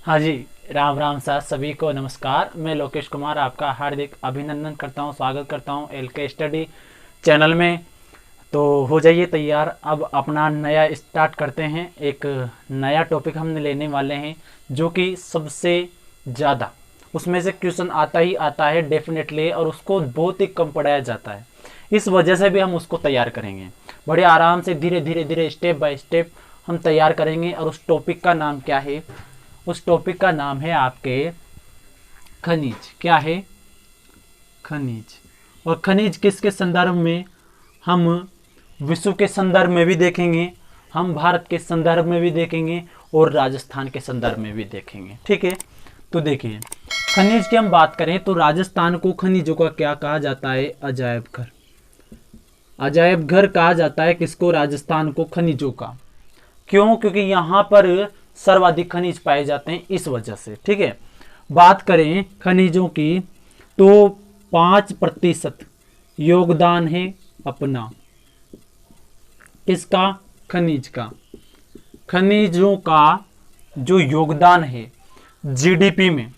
हाँ जी, राम राम सा सभी को नमस्कार। मैं लोकेश कुमार आपका हार्दिक अभिनंदन करता हूँ, स्वागत करता हूँ एलके स्टडी चैनल में। तो हो जाइए तैयार, अब अपना नया स्टार्ट करते हैं। एक नया टॉपिक हमने लेने वाले हैं जो कि सबसे ज़्यादा उसमें से क्वेश्चन आता ही आता है डेफिनेटली, और उसको बहुत ही कम पढ़ाया जाता है। इस वजह से भी हम उसको तैयार करेंगे बड़े आराम से, धीरे धीरे धीरे स्टेप बाय स्टेप हम तैयार करेंगे। और उस टॉपिक का नाम क्या है? उस टॉपिक का नाम है आपके खनिज। क्या है? खनिज। और खनिज किसके संदर्भ में? हम विश्व के संदर्भ में भी देखेंगे, हम भारत के संदर्भ में भी देखेंगे, और राजस्थान के संदर्भ में भी देखेंगे। ठीक है, तो देखिए खनिज की हम बात करें तो राजस्थान को खनिजों का क्या कहा जाता है? अजायब घर। अजायब घर कहा जाता है किसको? राजस्थान को खनिजों का। क्यों? क्योंकि यहाँ पर सर्वाधिक खनिज पाए जाते हैं, इस वजह से। ठीक है, बात करें खनिजों की तो 5% योगदान है अपना। किसका? खनिज का। खनिजों का जो योगदान है जीडीपी में,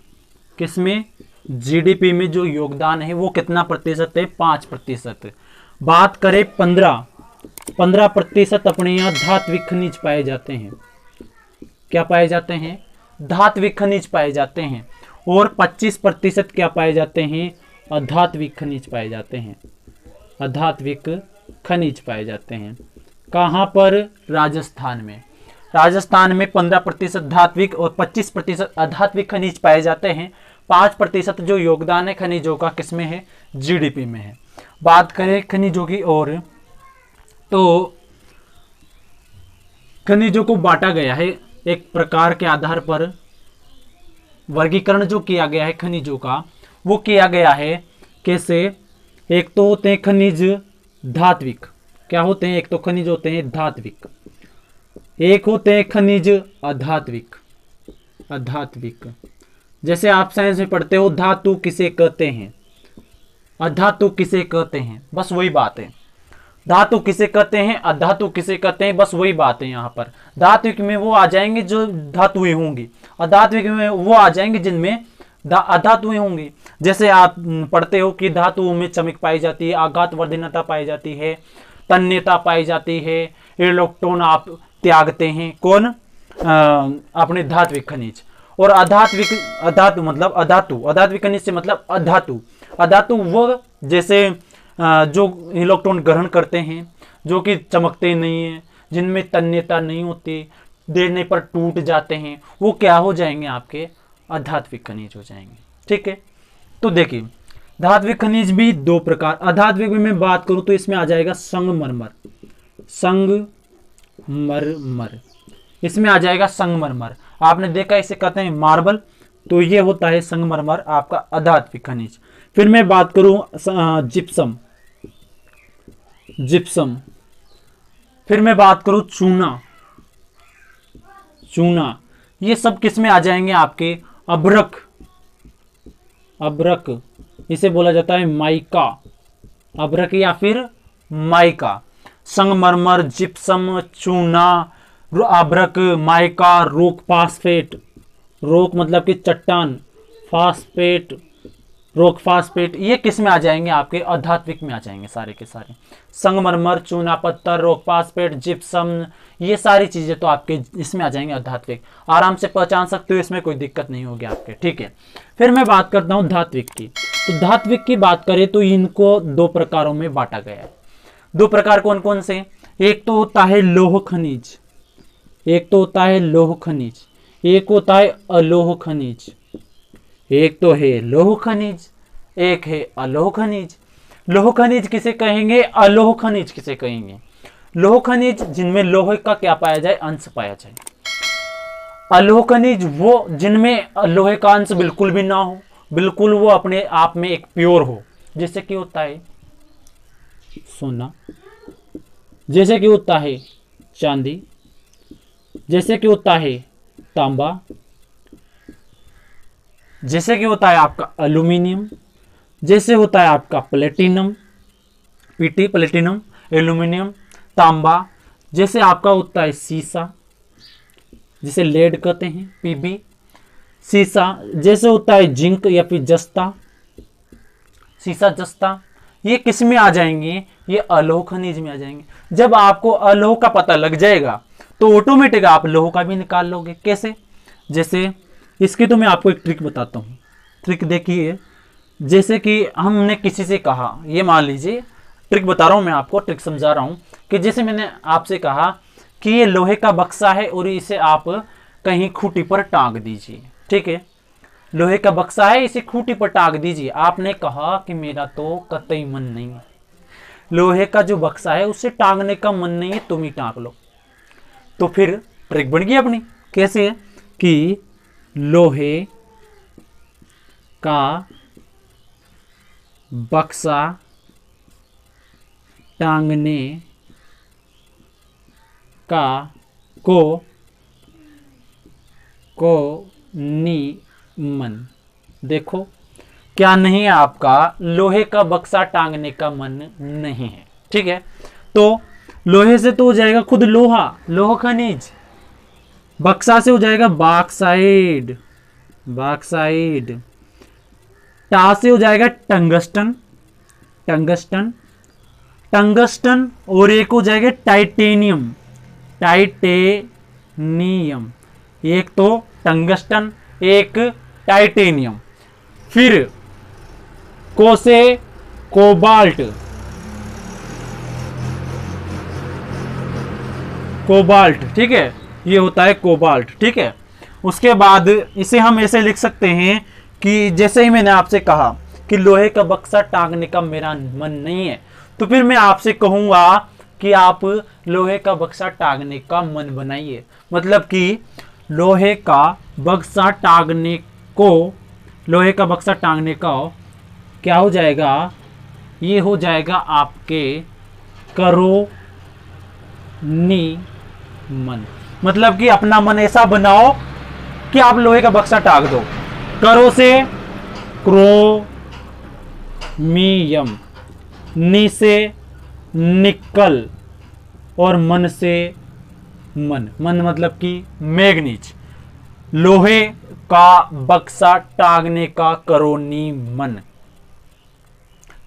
किसमें? जीडीपी में जो योगदान है वो कितना प्रतिशत है? 5%। बात करें 15% अपने यहाँ धात्विक खनिज पाए जाते हैं। क्या पाए जाते हैं? धात्विक खनिज पाए जाते हैं। और 25% क्या पाए जाते हैं? अधात्विक खनिज पाए जाते हैं। अधात्विक खनिज पाए जाते हैं। कहाँ पर? राजस्थान में। राजस्थान में 15% धात्विक और 25% अधात्विक खनिज पाए जाते हैं। 5% जो योगदान है खनिजों का किसमें है? जीडीपी में है। बात करें खनिजों की और तो खनिजों को बांटा गया है एक प्रकार के आधार पर। वर्गीकरण जो किया गया है खनिजों का वो किया गया है कैसे? एक तो होते हैं खनिज धात्विक। क्या होते हैं? एक तो खनिज होते हैं धात्विक, एक होते हैं खनिज अधात्विक। अधात्विक जैसे आप साइंस में पढ़ते हो, धातु किसे कहते हैं, अधातु किसे कहते हैं, बस वही बात है। धातु किसे कहते हैं, अधातु किसे कहते हैं, बस वही बात है। यहाँ पर धात्विक में वो आ जाएंगे जो धातुएं होंगी, अधात्विक में वो आ जाएंगे जिनमें अधातुएं होंगी। जैसे आप पढ़ते हो कि धातुओं में चमक पाई जाती है, आघात वर्धनता पाई जाती है, तन्यता पाई जाती है, इलेक्ट्रॉन आप त्यागते हैं। कौन? अपने धात्विक खनिज। और अधात्विक, अधातु मतलब अधातु, अधात्विक खनिज से मतलब अधातु। अधातु वो जैसे जो इलेक्ट्रॉन ग्रहण करते हैं, जो कि चमकते नहीं हैं, जिनमें तन्यता नहीं होती, देने पर टूट जाते हैं, वो क्या हो जाएंगे? आपके अधात्विक खनिज हो जाएंगे। ठीक है, तो देखिए धात्विक खनिज भी दो प्रकार। अधात्विक में मैं बात करूं तो इसमें आ जाएगा संगमरमर। संगमरमर, इसमें आ जाएगा संगमरमर। आपने देखा इसे कहते हैं मार्बल, तो ये होता है संगमरमर, आपका अधात्विक खनिज। फिर मैं बात करूं जिप्सम। जिप्सम। फिर मैं बात करूं चूना। चूना, ये सब किस में आ जाएंगे? आपके अभ्रक। अभ्रक, इसे बोला जाता है माइका। अभ्रक या फिर माइका। संगमरमर, जिप्सम, चूना, अभ्रक, माइका, रोक फास्फेट। रोक मतलब कि चट्टान, फास्फेट, रोक फास्फेट, ये किस में आ जाएंगे? आपके अधात्विक में आ जाएंगे सारे के सारे। संगमरमर, चूना पत्थर, रोक फास्फेट, जिप्सम, ये सारी चीजें तो आपके इसमें आ जाएंगे अधात्विक। आराम से पहचान सकते हो, इसमें कोई दिक्कत नहीं होगी आपके। ठीक है, फिर मैं बात करता हूं धात्विक की। तो धात्विक की बात करें तो इनको दो प्रकारों में बांटा गया है। दो प्रकार कौन कौन से? एक तो होता है लौह खनिज, एक तो होता है लौह खनिज, एक होता है अलोह खनिज। एक तो है लौह खनिज, एक है अलोह खनिज। लौह खनिज किसे कहेंगे? अलोह खनिज किसे कहेंगे? लौह खनिज जिनमें लोहे का क्या पाया जाए? अंश पाया जाए। अलोह खनिज वो जिनमें लोहे का अंश बिल्कुल भी ना हो, बिल्कुल वो अपने आप में एक प्योर हो। जैसे कि होता है सोना, जैसे कि होता है चांदी, जैसे कि होता है तांबा, जैसे कि होता है आपका एल्यूमिनियम, जैसे होता है आपका प्लेटिनम, पीटी, प्लेटिनम, एल्यूमिनियम, तांबा, जैसे आपका होता है सीसा, जिसे लेड कहते हैं, पीबी, सीसा जैसे होता है जिंक या फिर जस्ता, सीसा जस्ता, ये किस में आ जाएंगे, ये अलोह खनिज में आ जाएंगे। जब आपको अलोह का पता लग जाएगा तो ऑटोमेटिक आप लोह का भी निकाल लोगे। कैसे, जैसे इसकी तो मैं आपको एक ट्रिक बताता हूँ। ट्रिक देखिए, जैसे कि हमने किसी से कहा, ये मान लीजिए ट्रिक बता रहा हूं मैं आपको, ट्रिक समझा रहा हूं कि जैसे मैंने आपसे कहा कि ये लोहे का बक्सा है और इसे आप कहीं खूंटी पर टांग दीजिए। ठीक है, लोहे का बक्सा है, इसे खूंटी पर टांग दीजिए। आपने कहा कि मेरा तो कतई मन नहीं है, लोहे का जो बक्सा है उसे टांगने का मन नहीं है, तुम ही टांग लो। तो फिर ट्रिक बन गई अपनी। कैसे, कि लोहे का बक्सा टांगने का को मन। देखो क्या नहीं है आपका, लोहे का बक्सा टांगने का मन नहीं है। ठीक है, तो लोहे से तो हो जाएगा खुद लोहा, लोह खनिज। बक्सा से हो जाएगा बॉक्साइड, बॉक्साइड। टा से हो जाएगा टंगस्टन, टंगस्टन, टंगस्टन। और एक हो जाएगा टाइटेनियम, टाइटेनियम। एक तो टंगस्टन, एक टाइटेनियम। फिर को से कोबाल्ट, कोबाल्ट। ठीक है, ये होता है कोबाल्ट। ठीक है, उसके बाद इसे हम ऐसे लिख सकते हैं कि जैसे ही मैंने आपसे कहा कि लोहे का बक्सा टांगने का मेरा मन नहीं है, तो फिर मैं आपसे कहूंगा कि आप लोहे का बक्सा टांगने का मन बनाइए। मतलब कि लोहे का बक्सा टांगने को, लोहे का बक्सा टांगने का क्या हो जाएगा, ये हो जाएगा आपके करो नी मन। मतलब कि अपना मन ऐसा बनाओ कि आप लोहे का बक्सा टांग दो। करो से क्रोमियम, नी से निकल, और मन से मन, मन मतलब कि मैग्नीज। लोहे का बक्सा टांगने का करो नी मन।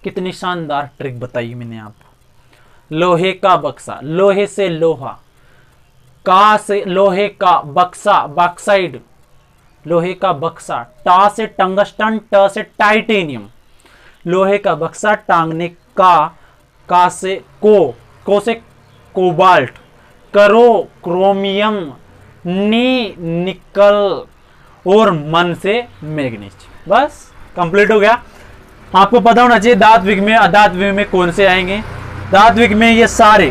कितनी शानदार ट्रिक बताई मैंने आपको। लोहे का बक्सा, लोहे से लोहा, का से लोहे का बक्सा बॉक्साइड, लोहे का बक्सा, टा से टंगस्टन, ट से टाइटेनियम। लोहे का बक्सा टांगने का से को से कोबाल्ट, करो क्रोमियम, नी निकल, और मन से मैग्नीज। बस कंप्लीट हो गया। आपको पता होना चाहिए धात्विक में अधात्विक में कौन से आएंगे। धात्विक में ये सारे,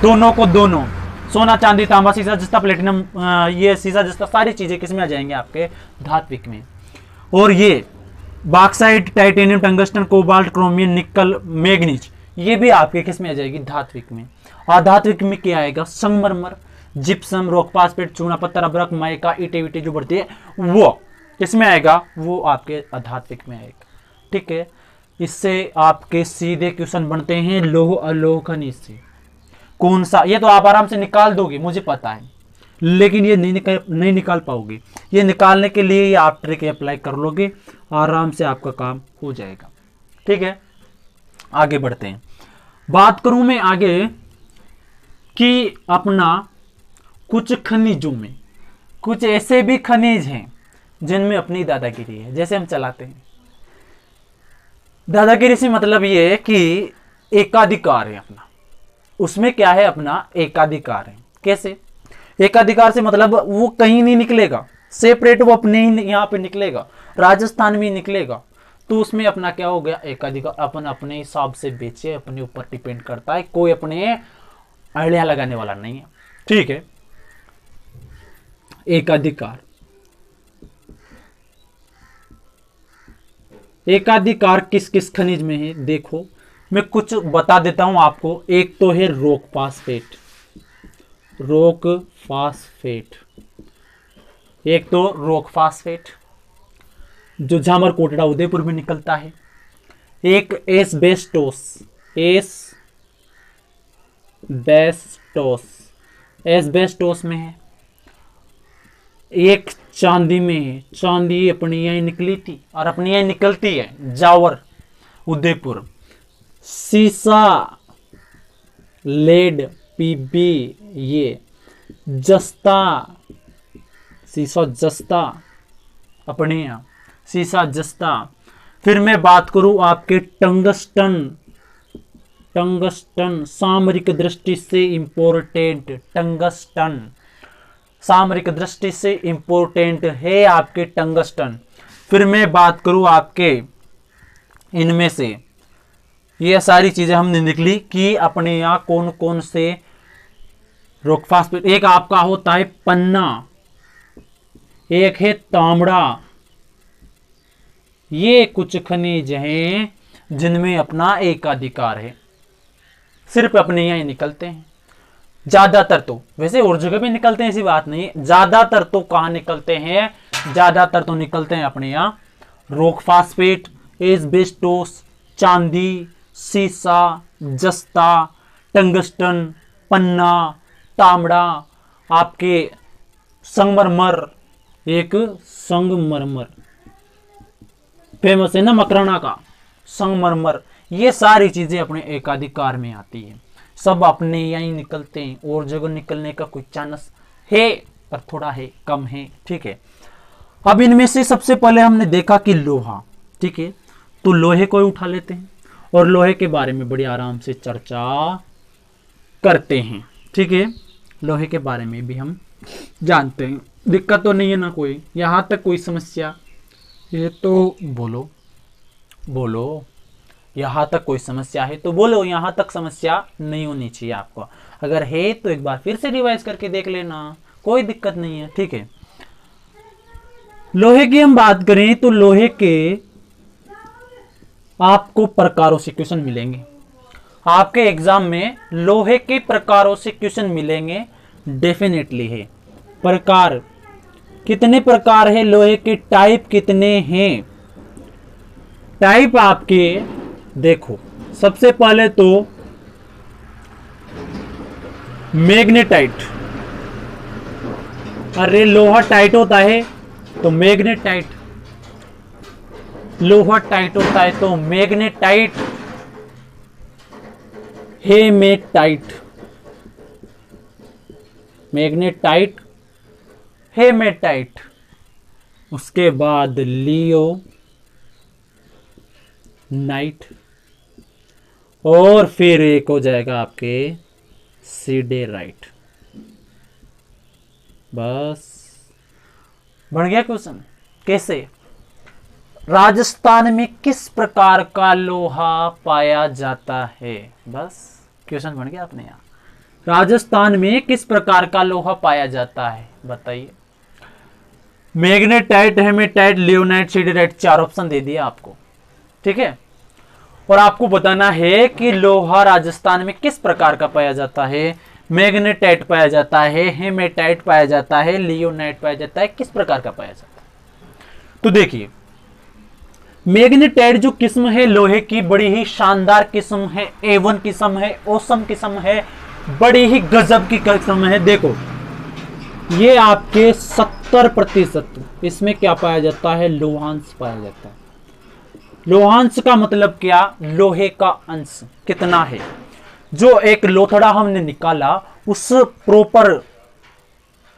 दोनों को दोनों, सोना चांदी तांबा सीसा जस्ता प्लेटिनम, ये सीसा जस्ता, सारी चीजें किसमें आ जाएंगे आपके धात्विक में। और ये bauxite, titanium, tungsten, cobalt, chromium, निकल, मैग्नीज, ये भी आपके किसमें आ जाएगी धात्विक में। अधात्विक में क्या आएगा, संगमरमर, जिप्सम, रॉक फास्फेट, चूना पत्थर, अभ्रक, माइका, ईटे वीटे जो बढ़ती है वो किसमें आएगा, वो आपके अधात्विक में आएगा। ठीक है, इससे आपके सीधे क्वेश्चन बनते हैं लोह अलोह खनिज से। कौन सा, ये तो आप आराम से निकाल दोगे मुझे पता है, लेकिन ये नहीं निकाल पाओगे। ये निकालने के लिए ये आप ट्रिक अप्लाई कर लोगे, आराम से आपका काम हो जाएगा। ठीक है, आगे बढ़ते हैं। बात करूं मैं आगे कि अपना कुछ खनिजों में, कुछ ऐसे भी खनिज हैं जिनमें अपनी दादागिरी है। जैसे हम चलाते हैं, दादागिरी से मतलब ये है कि एकाधिकार है अपना, उसमें क्या है, अपना एकाधिकार है। कैसे, एकाधिकार से मतलब वो कहीं नहीं निकलेगा सेपरेट, वो अपने ही यहां पे निकलेगा, राजस्थान में निकलेगा। तो उसमें अपना क्या हो गया, एकाधिकार। अपन अपने हिसाब से बेचे, अपने ऊपर डिपेंड करता है, कोई अपने अड़िया लगाने वाला नहीं है। ठीक है, एकाधिकार, एकाधिकार किस किस खनिज में है देखो, मैं कुछ बता देता हूं आपको। एक तो है रॉक फास्फेट, रॉक फास्फेट, एक तो रॉक फास्फेट जो झामर कोटड़ा उदयपुर में निकलता है। एक एस्बेस्टोस, एस्बेस्टोस, एस्बेस्टोस में है। एक चांदी में है, चांदी अपनी यहीं निकली थी और अपनी यहीं निकलती है, जावर उदयपुर। सीसा लेड पीबी ये जस्ता, सीसा जस्ता अपने यहाँ सीसा जस्ता। फिर मैं बात करूं आपके टंगस्टन, टंगस्टन सामरिक दृष्टि से इंपॉर्टेंट, टंगस्टन सामरिक दृष्टि से इंपॉर्टेंट है आपके टंगस्टन। फिर मैं बात करूं आपके इनमें से, ये सारी चीजें हमने निकली कि अपने यहाँ कौन कौन से रॉक फास्फेट। एक आपका होता है पन्ना, एक है तांबड़ा। ये कुछ खनिज हैं जिनमें अपना एकाधिकार है, सिर्फ अपने यहीं निकलते हैं ज्यादातर। तो वैसे और जगह भी निकलते हैं, ऐसी बात नहीं, ज्यादातर तो कहां निकलते हैं, ज्यादातर तो निकलते हैं अपने यहाँ रॉक फास्फेट, एस्बेस्टोस, चांदी, सीसा, जस्ता, टंगस्टन, पन्ना, तांबड़ा, आपके संगमरमर, एक संगमरमर फेमस है ना मकराना का संगमरमर। ये सारी चीजें अपने एकाधिकार में आती है, सब अपने यहीं निकलते हैं, और जगह निकलने का कोई चांस है पर थोड़ा है, कम है, ठीक है। अब इनमें से सबसे पहले हमने देखा कि लोहा, ठीक है, तो लोहे को उठा लेते हैं और लोहे के बारे में बड़ी आराम से चर्चा करते हैं, ठीक है। लोहे के बारे में भी हम जानते हैं, दिक्कत तो नहीं है ना कोई, यहां तक कोई समस्या, ये तो बोलो बोलो, यहां तक कोई समस्या है तो बोलो, यहां तक समस्या नहीं होनी चाहिए आपको, अगर है तो एक बार फिर से रिवाइज करके देख लेना, कोई दिक्कत नहीं है, ठीक है। लोहे की हम बात करें तो लोहे के आपको प्रकारों से क्वेश्चन मिलेंगे, आपके एग्जाम में लोहे के प्रकारों से क्वेश्चन मिलेंगे, डेफिनेटली है। प्रकार कितने प्रकार है लोहे के, टाइप कितने हैं, टाइप आपके देखो, सबसे पहले तो मैग्नेटाइट, अरे लोहा टाइट होता है तो मैग्नेटाइट, लोहा टाइट होता है तो मैग्नेटाइट, हेमेटाइट, मैग्नेटाइट, हेमेटाइट, उसके बाद लियो नाइट, और फिर एक हो जाएगा आपके सीडेराइट। बस बन गया क्वेश्चन। कैसे, राजस्थान में किस प्रकार का लोहा पाया जाता है, बस क्वेश्चन बन गया अपने यहाँ। राजस्थान में किस प्रकार का लोहा पाया जाता है बताइए। मैग्नेटाइट, हेमेटाइट, लियोनाइट, सीडेराइट, 4 ऑप्शन दे दिया आपको, ठीक है। और आपको बताना है कि लोहा राजस्थान में किस प्रकार का पाया जाता है, मैग्नेटाइट पाया जाता है, हेमेटाइट पाया जाता है, लियोनाइट पाया जाता है, किस प्रकार का पाया जाता है। तो देखिए, मैग्नेटाइट जो किस्म है लोहे की, बड़ी ही शानदार किस्म है, A1 किस्म है, औसम किस्म है, बड़ी ही गजब की किस्म है। देखो ये आपके 70% इसमें क्या पाया जाता है, लोहांश पाया जाता है। लोहांश का मतलब क्या, लोहे का अंश कितना है, जो एक लोथड़ा हमने निकाला उस प्रॉपर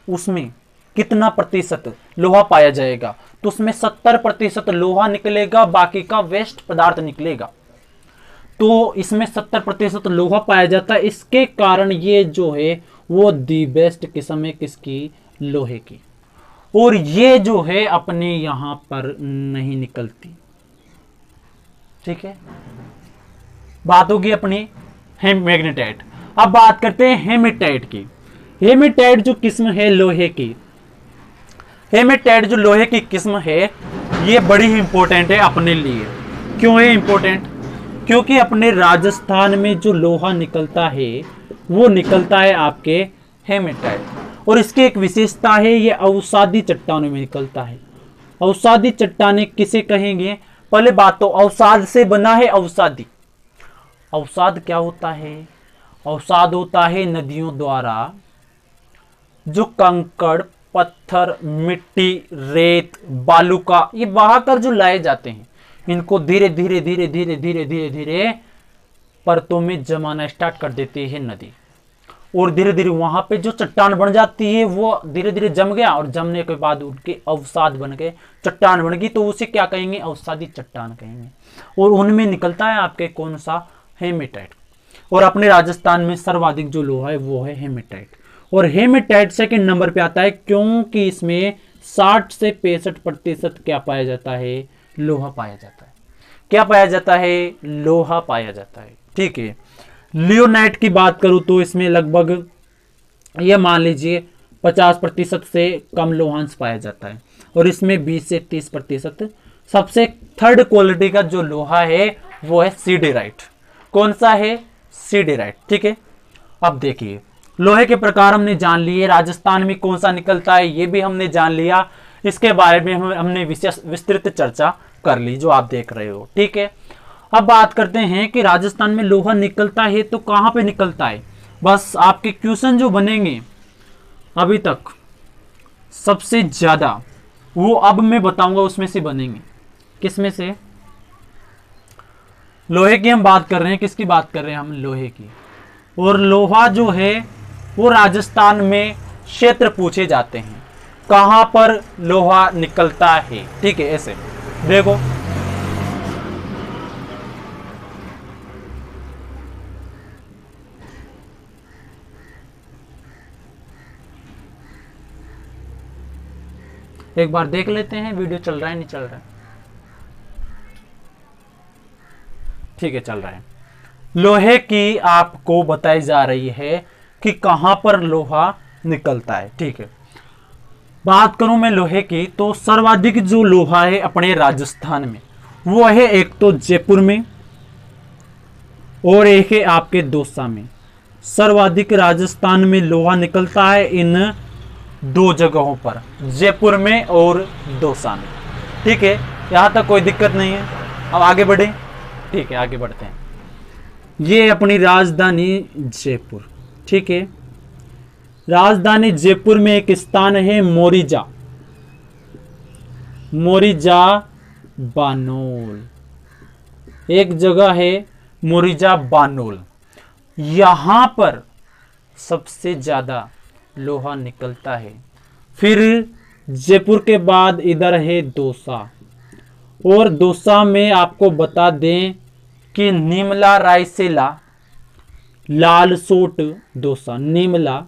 उसमें कितना प्रतिशत लोहा पाया जाएगा, तो उसमें 70% लोहा निकलेगा, बाकी का वेस्ट पदार्थ निकलेगा। तो इसमें 70% लोहा पाया जाता है, इसके कारण ये जो है वो दी बेस्ट किस्म है किसकी, लोहे की। और ये जो है अपने यहां पर नहीं निकलती, ठीक है। बात होगी अपनी मैग्नेटाइट। अब बात करते हैं हेमेटाइट की। हेमेटाइट जो किस्म है लोहे की, हेमेटाइट जो लोहे की किस्म है, ये बड़ी ही इंपॉर्टेंट है अपने लिए। क्यों है इंपॉर्टेंट, क्योंकि अपने राजस्थान में जो लोहा निकलता है वो निकलता है आपके हेमेटाइट, और इसकी एक विशेषता है, ये अवसादी चट्टानों में निकलता है। अवसादी चट्टानें किसे कहेंगे, पहले बात तो अवसाद से बना है, अवसादी। अवसाद क्या होता है, अवसाद होता है नदियों द्वारा जो कंकड़ पत्थर, मिट्टी, रेत, बालूका, ये बहाकर जो लाए जाते हैं, इनको धीरे धीरे धीरे धीरे धीरे धीरे धीरे परतों में जमाना स्टार्ट कर देती है नदी, और धीरे धीरे वहां पे जो चट्टान बन जाती है वो धीरे धीरे जम गया, और जमने के बाद उनके अवसाद बन गए, चट्टान बन गई, तो उसे क्या कहेंगे? अवसादी चट्टान कहेंगे। और उनमें निकलता है आपके कौन सा? हेमेटाइट। और अपने राजस्थान में सर्वाधिक जो लोहा है वो है हेमेटाइट, और हेमेटाइट सेकंड नंबर पे आता है क्योंकि इसमें 60 से 65% क्या पाया जाता है? लोहा पाया जाता है। क्या पाया जाता है? लोहा पाया जाता है। ठीक है। लियोनाइट की बात करूं तो इसमें लगभग ये मान लीजिए 50% से कम लोहांश पाया जाता है, और इसमें 20 से 30%। सबसे थर्ड क्वालिटी का जो लोहा है वो है सीडेराइट। कौन सा है? सीडेराइट। ठीक है। अब देखिए, लोहे के प्रकार हमने जान लिए, राजस्थान में कौन सा निकलता है ये भी हमने जान लिया, इसके बारे में हमने विस्तृत चर्चा कर ली जो आप देख रहे हो। ठीक है। अब बात करते हैं कि राजस्थान में लोहा निकलता है तो कहां पे निकलता है। बस आपके क्वेश्चन जो बनेंगे अभी तक सबसे ज्यादा, वो अब मैं बताऊंगा उसमें से बनेंगे। किसमें से? लोहे की हम बात कर रहे हैं। किसकी बात कर रहे हैं हम? लोहे की। और लोहा जो है वो राजस्थान में क्षेत्र पूछे जाते हैं, कहां पर लोहा निकलता है। ठीक है। ऐसे देखो, एक बार देख लेते हैं वीडियो चल रहा है नहीं चल रहा है। ठीक है, चल रहा है। लोहे की आपको बताई जा रही है कि कहां पर लोहा निकलता है। ठीक है। बात करूं मैं लोहे की तो सर्वाधिक जो लोहा है अपने राजस्थान में वो है एक तो जयपुर में, और एक है आपके दौसा में। सर्वाधिक राजस्थान में लोहा निकलता है इन दो जगहों पर, जयपुर में और दौसा में। ठीक है। यहां तक कोई दिक्कत नहीं है। अब आगे बढ़े। ठीक है, आगे बढ़ते हैं। ये अपनी राजधानी जयपुर। ठीक है। राजधानी जयपुर में एक स्थान है मोरिजा, मोरिजा बानोल। एक जगह है मोरिजा बानोल, यहां पर सबसे ज्यादा लोहा निकलता है। फिर जयपुर के बाद इधर है दौसा, और दौसा में आपको बता दें कि निमला रायसेला लालसोट दौसा, निमला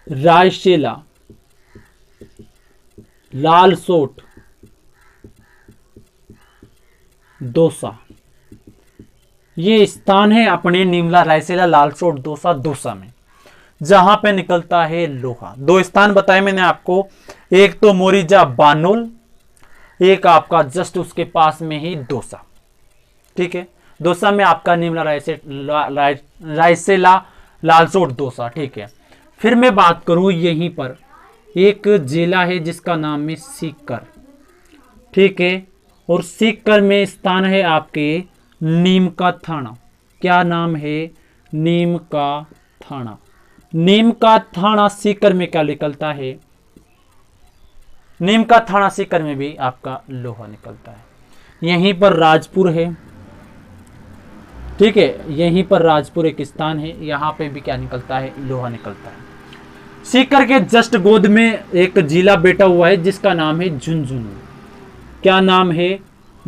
रायसेला लालसोट दौसा, ये स्थान है अपने निमला रायसेला लालसोट दौसा दौसा में, जहां पे निकलता है लोहा। दो स्थान बताए मैंने आपको, एक तो मोरिजा बानोल, एक आपका जस्ट उसके पास में ही दौसा। ठीक है। दौसा में आपका निमला रायसेला लालसोट दौसा। ठीक है। फिर मैं बात करूं यहीं पर एक जिला है जिसका नाम है सीकर। ठीक है। और सीकर में स्थान है आपके नीम का थाना। क्या नाम है? नीम का थाना। नीम का थाना सीकर में क्या निकलता है? नीम का थाना सीकर में भी आपका लोहा निकलता है। यहीं पर राजपुर है। ठीक है। यहीं पर राजपुर एक स्थान है, यहां पे भी क्या निकलता है? लोहा निकलता है। सीकर के जस्ट गोद में एक जिला बैठा हुआ है जिसका नाम है झुंझुनू। क्या नाम है?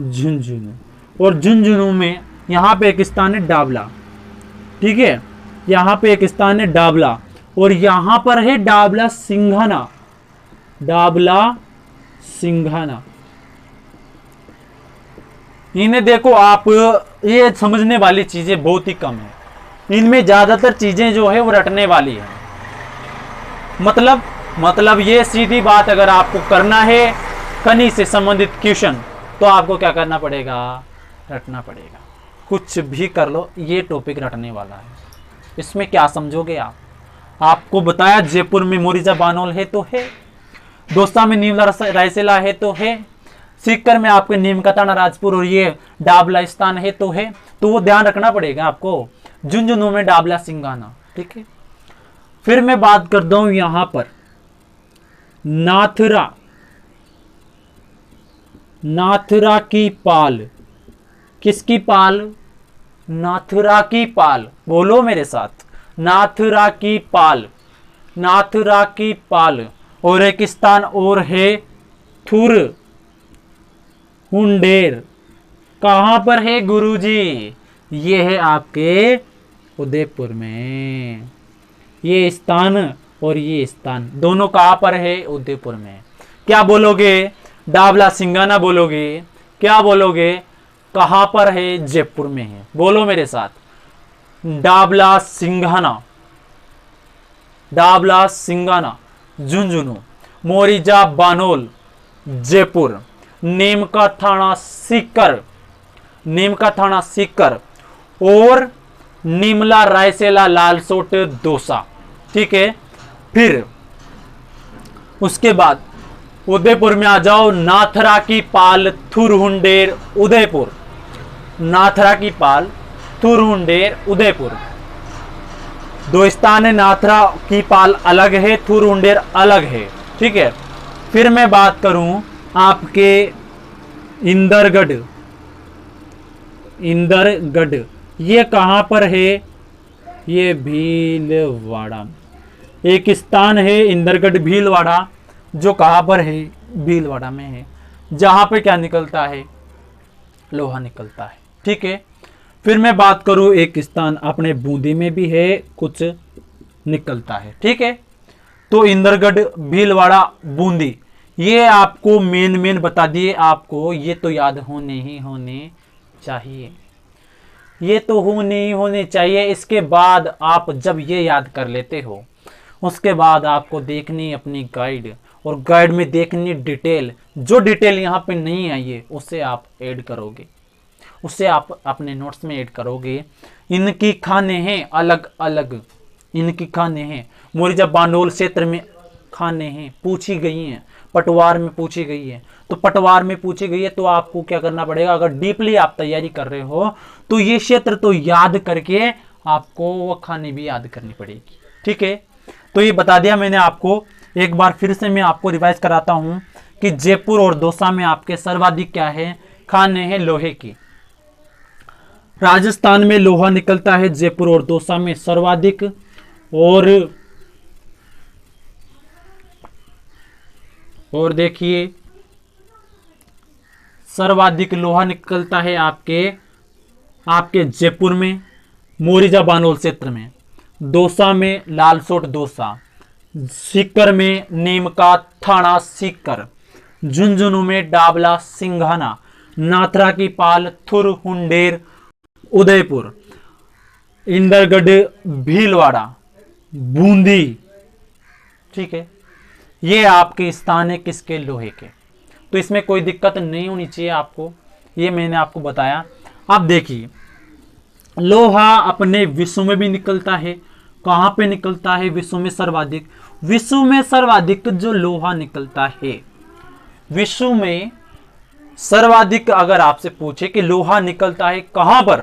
झुंझुनू। और झुंझुनू में यहां पे एक स्थान है डाबला। ठीक है। यहां पे एक स्थान है डाबला, और यहां पर है डाबला सिंघाना। डाबला सिंघाना। इन्हें देखो आप, ये समझने वाली चीजें बहुत ही कम है, इनमें ज्यादातर चीजें जो है वो रटने वाली है। मतलब ये सीधी बात, अगर आपको करना है खनिज से संबंधित क्वेश्चन तो आपको क्या करना पड़ेगा? रटना पड़ेगा। कुछ भी कर लो, ये टॉपिक रटने वाला है। इसमें क्या समझोगे आप? आपको बताया जयपुर में मोरिजा बानोल है तो है, दौसा में नीमला रायसेला है तो है, सीकर में आपके नीम का थाना राजपुर और ये डाबला स्थान है तो है, तो वो ध्यान रखना पड़ेगा आपको। झुंझुनू में डाबला सिंघाना। ठीक है। फिर मैं बात करता हूं यहां पर नाथुरा, नाथुरा की पाल, किसकी पाल? नाथुरा की पाल, बोलो मेरे साथ, नाथुरा की पाल, नाथुरा की पाल। और एक स्थान और है थुर हुंडेर, कहां पर है गुरुजी? ये है आपके उदयपुर में। ये स्थान और ये स्थान दोनों कहां पर है? उदयपुर में। क्या बोलोगे? डाबला सिंघाना बोलोगे? क्या बोलोगे? कहां पर है? जयपुर में है। बोलो मेरे साथ, डाबला सिंघाना, डाबला सिंघाना, झुंझुनू, मोरिजा बानोल जयपुर, नीम का थाना सीकर, नीम का थाना सीकर, और निमला रायसेला लालसोट दौसा। ठीक है, फिर उसके बाद उदयपुर में आ जाओ, नाथरा की पाल, थुरहुंडेर, उदयपुर, नाथरा की पाल, थुरहुंडेर, उदयपुर। दो स्थान है, नाथरा की पाल अलग है, थुरहुंडेर अलग है। ठीक है, फिर मैं बात करूं आपके इंदरगढ़, इंदरगढ़ ये कहां पर है? ये भीलवाड़ा, एक स्थान है इंदरगढ़ भीलवाड़ा, जो कहां पर है? भीलवाड़ा में है, जहां पे क्या निकलता है? लोहा निकलता है। ठीक है, फिर मैं बात करूं एक स्थान अपने बूंदी में भी है, कुछ निकलता है। ठीक है, तो इंदरगढ़, भीलवाड़ा, बूंदी, ये आपको मेन बता दिए। आपको ये तो याद होने ही होने चाहिए, ये तो होने ही होने चाहिए। इसके बाद आप जब ये याद कर लेते हो, उसके बाद आपको देखनी अपनी गाइड, और गाइड में देखनी डिटेल, जो डिटेल यहाँ पे नहीं आई है उसे आप ऐड करोगे, उसे आप अपने नोट्स में ऐड करोगे। इनकी खाने हैं अलग अलग, इनकी खाने हैं। मोरिजा बांडोल क्षेत्र में खाने हैं, पूछी गई हैं, पटवार में पूछी गई है। तो पटवार में पूछी गई है तो आपको क्या करना पड़ेगा? अगर डीपली आप तैयारी कर रहे हो तो ये क्षेत्र तो याद करके आपको वो खाने भी याद करनी पड़ेगी। ठीक है, तो ये बता दिया मैंने आपको। एक बार फिर से मैं आपको रिवाइज कराता हूं कि जयपुर और दौसा में आपके सर्वाधिक क्या है? खाने हैं लोहे की। राजस्थान में लोहा निकलता है, जयपुर और दौसा में सर्वाधिक। और देखिए, सर्वाधिक लोहा निकलता है आपके जयपुर में, मोरिजा बानोल क्षेत्र में, दौसा में लालसोट दौसा, सीकर में नीम का थाना सीकर, झुंझुनू में डाबला सिंघाना, नाथरा की पाल, थुर हुंडेर, उदयपुर, इंदरगढ़ भीलवाड़ा, बूंदी। ठीक है, ये आपके स्थान है किसके? लोहे के। तो इसमें कोई दिक्कत नहीं होनी चाहिए आपको, ये मैंने आपको बताया। अब देखिए, लोहा अपने विश्व में भी निकलता है। कहां पे निकलता है विश्व में सर्वाधिक? विश्व में सर्वाधिक जो लोहा निकलता है, विश्व में सर्वाधिक अगर आपसे पूछे कि लोहा निकलता है कहां पर,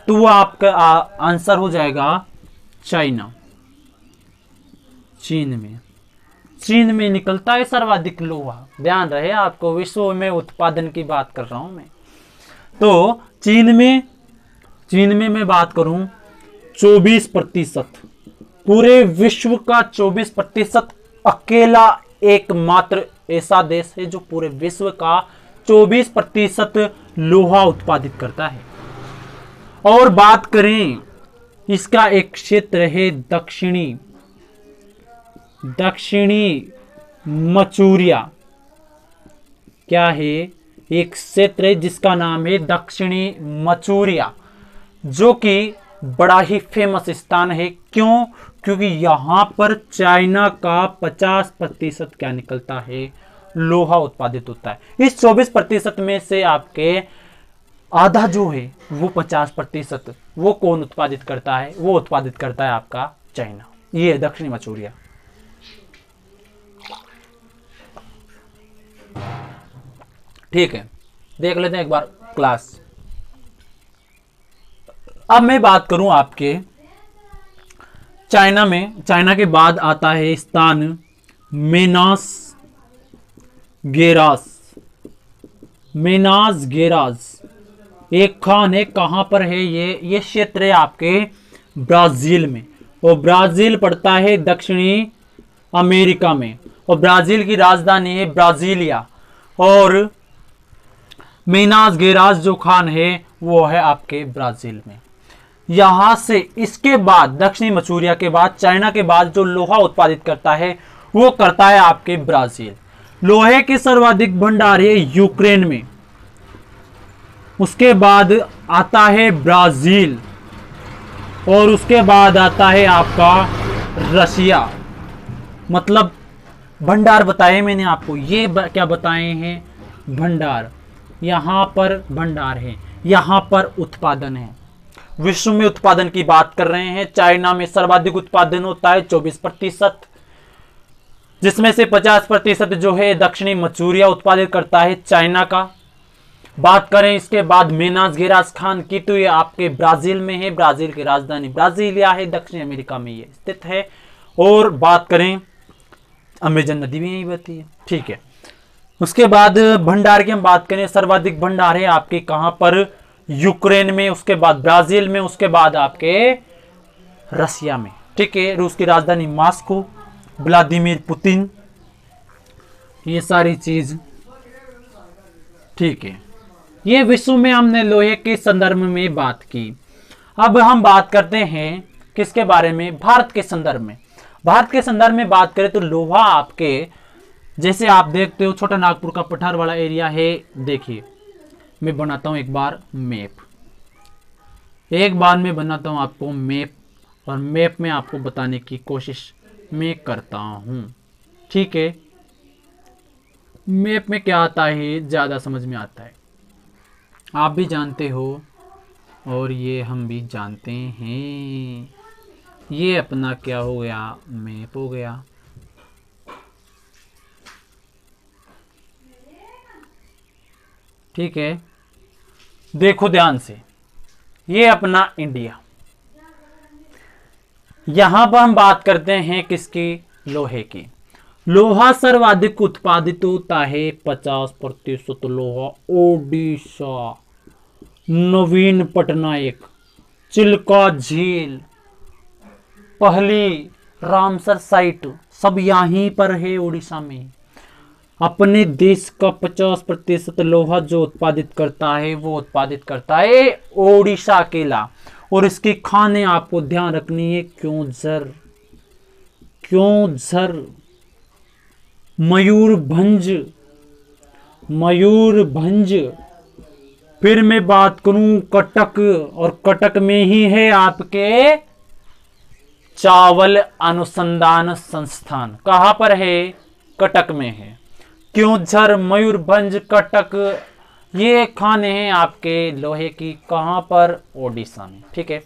तो वो आपका आंसर हो जाएगा चाइना, चीन में। चीन में निकलता है सर्वाधिक लोहा। ध्यान रहे आपको, विश्व में उत्पादन की बात कर रहा हूं मैं। तो चीन में मैं बात करूं 24%, पूरे विश्व का 24%, अकेला एकमात्र ऐसा देश है जो पूरे विश्व का 24% लोहा उत्पादित करता है। और बात करें, इसका एक क्षेत्र है दक्षिणी मचूरिया। क्या है? एक क्षेत्र है जिसका नाम है दक्षिणी मचूरिया, जो कि बड़ा ही फेमस स्थान है। क्यों? क्योंकि यहां पर चाइना का 50% क्या निकलता है? लोहा उत्पादित होता है। इस 24% में से आपके आधा जो है वो 50%, वो कौन उत्पादित करता है? वो उत्पादित करता है आपका चाइना। ये है दक्षिणी मचूरिया। ठीक है, देख लेते हैं एक बार क्लास। अब मैं बात करूं आपके चाइना के बाद आता है स्थान मेनास गेरास। मेनास गेरास एक खान है, कहां पर है ये क्षेत्र है आपके ब्राजील में, और ब्राजील पड़ता है दक्षिणी अमेरिका में, और ब्राजील की राजधानी है ब्राजीलिया। और मीनास गेरास जो खान है वो है आपके ब्राजील में। यहां से इसके बाद दक्षिणी मंचूरिया के बाद, चाइना के बाद जो लोहा उत्पादित करता है वो करता है आपके ब्राजील। लोहे के सर्वाधिक भंडार है यूक्रेन में, उसके बाद आता है ब्राजील, और उसके बाद आता है आपका रशिया। मतलब भंडार बताए मैंने आपको, ये क्या बताए हैं, भंडार। यहां पर भंडार है, यहां पर उत्पादन है। विश्व में उत्पादन की बात कर रहे हैं, चाइना में सर्वाधिक उत्पादन होता है 24%, जिसमें से 50% जो है दक्षिणी मंचूरिया उत्पादित करता है चाइना का। बात करें इसके बाद मीनास गेरास खान की, तो ये आपके ब्राजील में है, ब्राजील की राजधानी ब्राजीलिया है, दक्षिण अमेरिका में ये स्थित है। और बात करें अमेजन नदी भी यही बहती है, ठीक है। उसके बाद भंडार की हम बात करें, सर्वाधिक भंडार है आपके कहां पर, यूक्रेन में, उसके बाद ब्राजील में, उसके बाद आपके रसिया में, ठीक है। रूस की राजधानी मॉस्को, व्लादिमीर पुतिन, ये सारी चीज, ठीक है। ये विश्व में हमने लोहे के संदर्भ में बात की। अब हम बात करते हैं किसके बारे में, भारत के संदर्भ में। भारत के संदर्भ में बात करें तो लोहा आपके, जैसे आप देखते हो छोटा नागपुर का पठार वाला एरिया है। देखिए मैं बनाता हूं एक बार मैप, मैं बनाता हूं आपको मैप, और मैप में आपको बताने की कोशिश मैं करता हूं, ठीक है। मैप में क्या आता है ज्यादा समझ में आता है, आप भी जानते हो और ये हम भी जानते हैं। ये अपना क्या हो गया, मैप हो गया। ठीक है, देखो ध्यान से, ये अपना इंडिया। यहां पर हम बात करते हैं किसकी, लोहे की। लोहा सर्वाधिक उत्पादित होता है 50% लोहा ओडिशा, नवीन पटनायक, चिल्का झील, पहली रामसर साइट, सब यहीं पर है उड़ीसा में। अपने देश का 50% लोहा जो उत्पादित करता है वो उत्पादित करता है ओडिशा अकेला। और इसकी खाने आपको ध्यान रखनी है, क्योंझर, मयूरभंज। फिर मैं बात करूं कटक, और कटक में ही है आपके चावल अनुसंधान संस्थान। कहां पर है, कटक में है। क्योंझर, मयूरभंज, कटक, ये खाने हैं आपके लोहे की, कहां पर, ओडिशा में, ठीक है।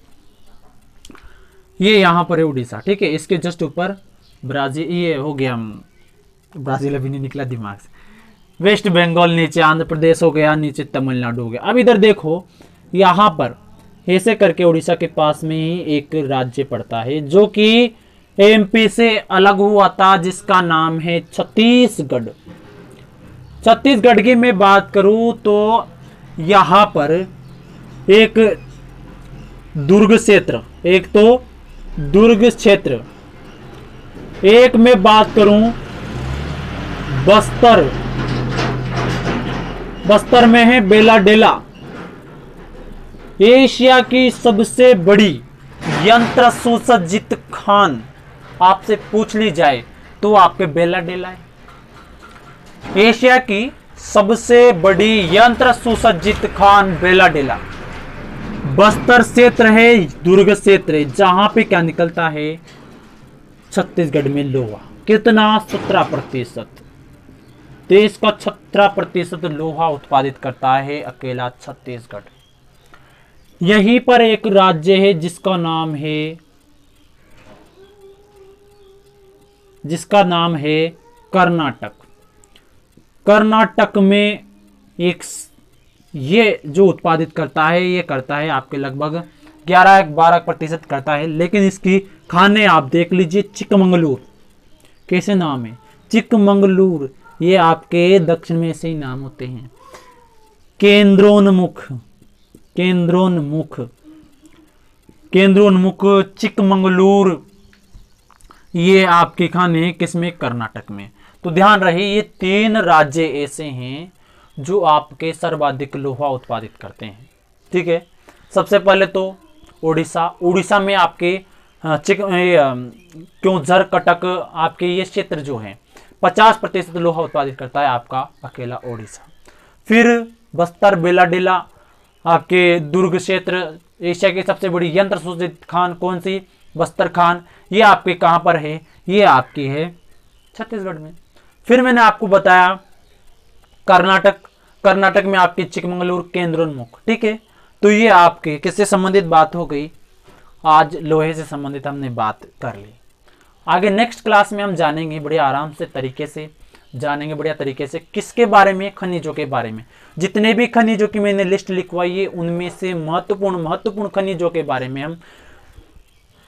ये यहां पर है उड़ीसा, ठीक है। इसके जस्ट ऊपर ब्राजील, ये हो गया, ब्राजील अभी नहीं निकला दिमाग से। वेस्ट बंगाल नीचे आंध्र प्रदेश हो गया, नीचे तमिलनाडु हो गया। अब इधर देखो, यहां पर ऐसे करके उड़ीसा के पास में ही एक राज्य पड़ता है जो कि एमपी से अलग हुआ था, जिसका नाम है छत्तीसगढ़। छत्तीसगढ़ की मैं बात करूं तो यहां पर एक दुर्ग क्षेत्र, एक तो दुर्ग क्षेत्र, एक मैं बात करूं बस्तर में है बेलाडेला। एशिया की सबसे बड़ी यंत्र सुसज्जित खान आपसे पूछ ली जाए तो आपके बेलाडेला है। एशिया की सबसे बड़ी यंत्र सुसज्जित खान बेलाडेला। बस्तर क्षेत्र है, दुर्ग क्षेत्र है, जहां पे क्या निकलता है, छत्तीसगढ़ में लोहा। कितना, 17%। देश का 17% लोहा उत्पादित करता है अकेला छत्तीसगढ़। यहीं पर एक राज्य है जिसका नाम है कर्नाटक। कर्नाटक में एक, ये जो उत्पादित करता है, ये करता है आपके लगभग 11-12% करता है, लेकिन इसकी खाने आप देख लीजिए, चिकमंगलूर कैसे नाम है, चिकमंगलूर, ये आपके दक्षिण में से ही नाम होते हैं। केंद्रोन्मुख, केंद्रोन्मुख, केंद्रोन्मुख, चिकमंगलूर, ये आपके खाने किसमें, कर्नाटक में। तो ध्यान रहे ये 3 राज्य ऐसे हैं जो आपके सर्वाधिक लोहा उत्पादित करते हैं। ठीक है, सबसे पहले तो उड़ीसा, उड़ीसा में आपके क्योंझर, कटक, आपके ये क्षेत्र जो है 50% लोहा उत्पादित करता है आपका अकेला उड़ीसा। फिर बस्तर, बेलाडेला, आपके दुर्ग क्षेत्र, एशिया की सबसे बड़ी यंत्र शोषित खान कौन सी, बस्तर खान, ये आपके कहां पर है, ये आपकी है छत्तीसगढ़ में। फिर मैंने आपको बताया कर्नाटक, कर्नाटक में आपकी चिकमंगलूर, केंद्रोन्मुख। ठीक है, तो ये आपके किससे संबंधित बात हो गई, आज लोहे से संबंधित हमने बात कर ली। आगे नेक्स्ट क्लास में हम जानेंगे बड़े आराम से तरीके से, जानेंगे बढ़िया तरीके से किसके बारे में, खनिजों के बारे में। जितने भी खनिजों की मैंने लिस्ट लिखवाई है उनमें से महत्वपूर्ण खनिजों के बारे में हम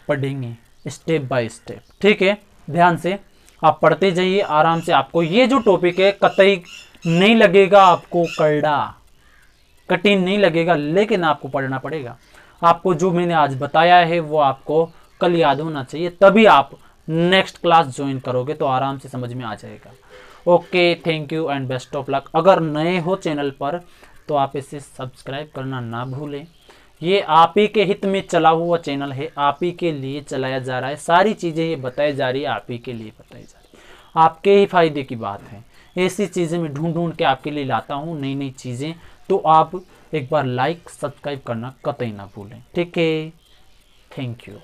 पढ़ेंगे स्टेप बाय स्टेप। ठीक है, ध्यान से आप पढ़ते जाइए आराम से। आपको ये जो टॉपिक है कतई नहीं लगेगा आपको कड़ा, कठिन नहीं लगेगा, लेकिन आपको पढ़ना पड़ेगा। आपको जो मैंने आज बताया है वो आपको कल याद होना चाहिए, तभी आप नेक्स्ट क्लास ज्वाइन करोगे तो आराम से समझ में आ जाएगा। Okay, thank you and best of luck. अगर नए हो चैनल पर तो आप इसे सब्सक्राइब करना ना भूलें। ये आप ही के हित में चला हुआ चैनल है, आप ही के लिए चलाया जा रहा है, सारी चीज़ें ये बताई जा रही है, आप ही के लिए बताई जा रही है, आपके ही फायदे की बात है। ऐसी चीज़ें मैं ढूंढ के आपके लिए लाता हूँ, नई नई चीज़ें। तो आप एक बार लाइक सब्सक्राइब करना कतई ना भूलें। ठीक है, थैंक यू।